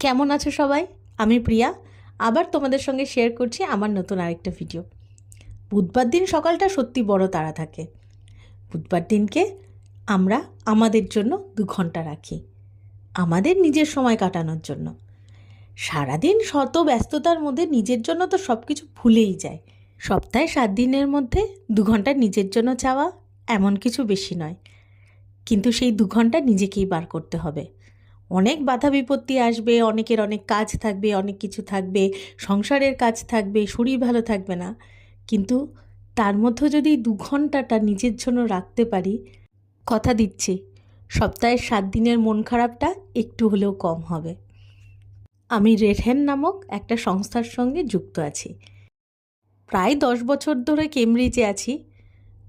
কেমন আছো সবাই? আমি প্রিয়া আবার তোমাদের সঙ্গে শেয়ার করছি আমার নতুন আরেকটা ভিডিও। বুধবার দিন সকালটা সত্যি বড় তাড়া থাকে। বুধবার দিনকে আমরা আমাদের জন্য 2 ঘন্টা রাখি, আমাদের নিজের সময় কাটানোর জন্য। সারাদিন শত ব্যস্ততার মধ্যে নিজের জন্য তো সব কিছু ভুলেই যায়। সপ্তাহে 7 দিনের মধ্যে 2 ঘন্টা নিজের জন্য চাওয়া এমন কিছু বেশি নয়, কিন্তু সেই 2 ঘন্টা নিজেকেই বার করতে হবে। অনেক বাধা বিপত্তি আসবে, অনেকের অনেক কাজ থাকবে, অনেক কিছু থাকবে, সংসারের কাজ থাকবে, শরীর ভালো থাকবে না, কিন্তু তার মধ্যে যদি 2 ঘন্টাটা নিজের জন্য রাখতে পারি, কথা দিচ্ছি সপ্তাহের 7 দিনের মন খারাপটা একটু হলেও কম হবে। আমি রেড হ্যান্ড নামক একটা সংস্থার সঙ্গে যুক্ত আছি। প্রায় 10 বছর ধরে কেমব্রিজে আছি।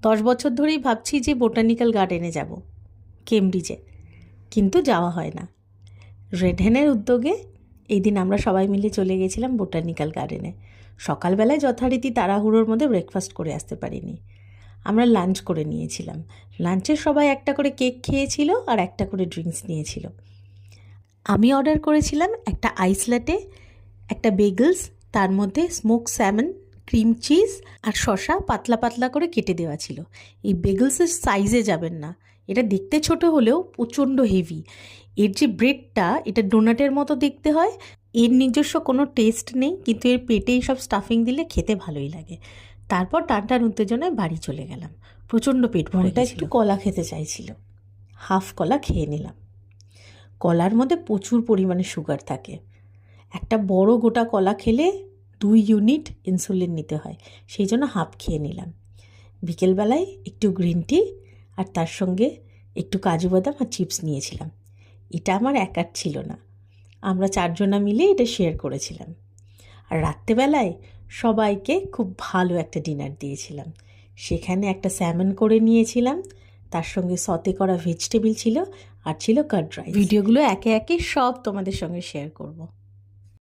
10 বছর ধরেই ভাবছি যে বোটানিক্যাল গার্ডেনে যাব কেমব্রিজে, কিন্তু যাওয়া হয় না। রেড হ্যান্ডের উদ্যোগে এই দিন আমরা সবাই মিলে চলে গেছিলাম বোটানিক্যাল গার্ডেনে। সকালবেলায় যথারীতি তাড়াহুড়োর মধ্যে ব্রেকফাস্ট করে আসতে পারিনি, আমরা লাঞ্চ করে নিয়েছিলাম। লাঞ্চে সবাই একটা করে কেক খেয়েছিল আর একটা করে ড্রিঙ্কস নিয়েছিল। আমি অর্ডার করেছিলাম একটা আইস ল্যাটে, একটা বেগলস, তার মধ্যে স্মোক স্যামন, ক্রিম চিজ আর শসা পাতলা পাতলা করে কেটে দেওয়া ছিল। এই বেগলসের সাইজে যাবেন না, এটা দেখতে ছোট হলেও প্রচণ্ড হেভি। এর যে ব্রেডটা, এটা ডোনাটের মতো দেখতে হয়। এর নিজস্ব কোনো টেস্ট নেই, কিন্তু এর পেটেই সব স্টাফিং দিলে খেতে ভালোই লাগে। তারপর টানটান উত্তেজনায় বাড়ি চলে গেলাম। প্রচণ্ড পেট ভরে গেছিল। একটু কলা খেতে চাইছিল, হাফ কলা খেয়ে নিলাম। কলার মধ্যে প্রচুর পরিমাণে সুগার থাকে। একটা বড় গোটা কলা খেলে 2 ইউনিট ইনসুলিন নিতে হয়, সেই জন্য হাফ খেয়ে নিলাম। বিকেলবেলায় একটু গ্রিন টি আর তার সঙ্গে একটু কাজু বাদাম আর চিপস নিয়েছিলাম। এটা আমার একার ছিল না, আমরা 4 জনা মিলে এটা শেয়ার করেছিলাম। আর রাত্রেবেলায় সবাইকে খুব ভালো একটা ডিনার দিয়েছিলাম। সেখানে একটা স্যামন করে নিয়েছিলাম, তার সঙ্গে সতে করা ভেজিটেবল ছিল, আর ছিল কার্ড রাইস। ভিডিওগুলো একে একে সব তোমাদের সঙ্গে শেয়ার করব।